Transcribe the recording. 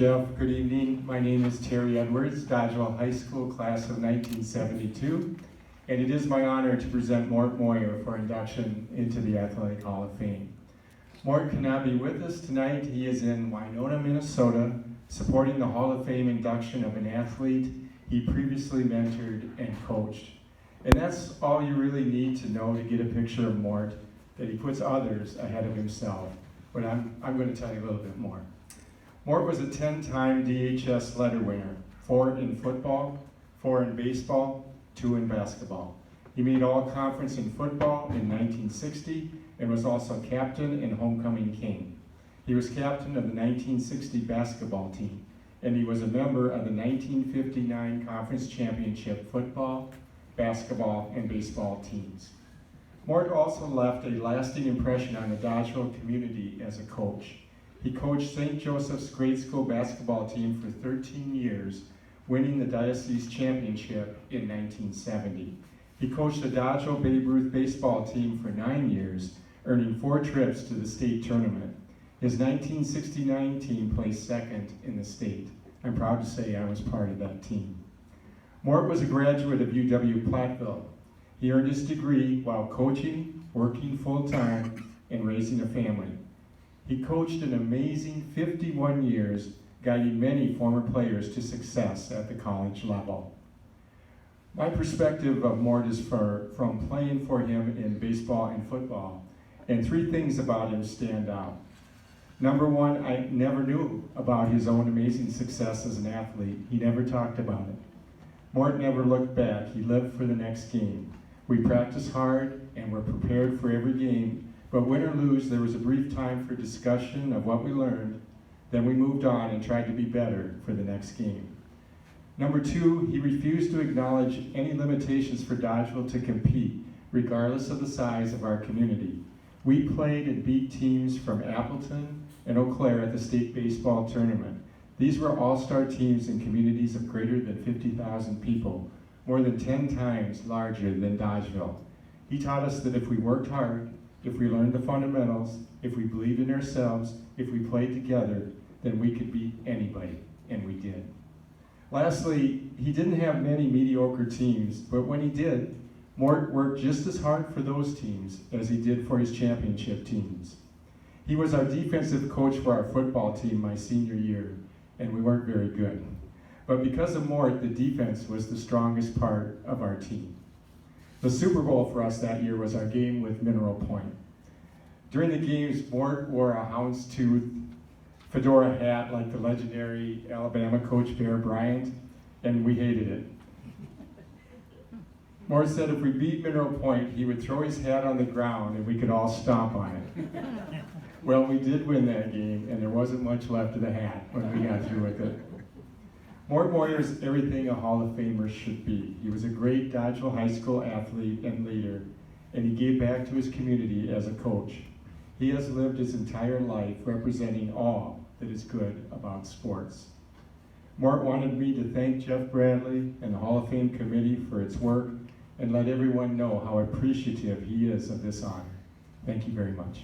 Jeff, good evening. My name is Terry Edwards, Dodgeville High School class of 1972, and it is my honor to present Mort Moyer for induction into the Athletic Hall of Fame. Mort cannot be with us tonight. He is in Winona, Minnesota, supporting the Hall of Fame induction of an athlete he previously mentored and coached. And that's all you really need to know to get a picture of Mort, that he puts others ahead of himself. But I'm going to tell you a little bit more. Mort was a 10-time DHS letter winner, 4 in football, 4 in baseball, 2 in basketball. He made all-conference in football in 1960 and was also captain and homecoming king. He was captain of the 1960 basketball team, and he was a member of the 1959 conference championship football, basketball, and baseball teams. Mort also left a lasting impression on the Dodgeville community as a coach. He coached St. Joseph's grade school basketball team for 13 years, winning the diocese championship in 1970. He coached the Dodgeville Babe Ruth baseball team for 9 years, earning 4 trips to the state tournament. His 1969 team placed second in the state. I'm proud to say I was part of that team. Mort was a graduate of UW-Platteville. He earned his degree while coaching, working full-time, and raising a family. He coached an amazing 51 years, guiding many former players to success at the college level. My perspective of Mort is from playing for him in baseball and football, and 3 things about him stand out. Number 1, I never knew about his own amazing success as an athlete. He never talked about it. Mort never looked back. He lived for the next game. We practiced hard and were prepared for every game. But win or lose, there was a brief time for discussion of what we learned. Then we moved on and tried to be better for the next game. Number 2, he refused to acknowledge any limitations for Dodgeville to compete, regardless of the size of our community. We played and beat teams from Appleton and Eau Claire at the state baseball tournament. These were all-star teams in communities of greater than 50,000 people, more than 10 times larger than Dodgeville. He taught us that if we worked hard, if we learned the fundamentals, if we believed in ourselves, if we played together, then we could beat anybody, and we did. Lastly, he didn't have many mediocre teams, but when he did, Mort worked just as hard for those teams as he did for his championship teams. He was our defensive coach for our football team my senior year, and we weren't very good. But because of Mort, the defense was the strongest part of our team. The Super Bowl for us that year was our game with Mineral Point. During the games, Mort wore a houndstooth fedora hat like the legendary Alabama coach Bear Bryant, and we hated it. Mort said if we beat Mineral Point, he would throw his hat on the ground and we could all stomp on it. Well, we did win that game, and there wasn't much left of the hat when we got through with it. Mort Moyer is everything a Hall of Famer should be. He was a great Dodgeville High School athlete and leader, and he gave back to his community as a coach. He has lived his entire life representing all that is good about sports. Mort wanted me to thank Jeff Bradley and the Hall of Fame committee for its work and let everyone know how appreciative he is of this honor. Thank you very much.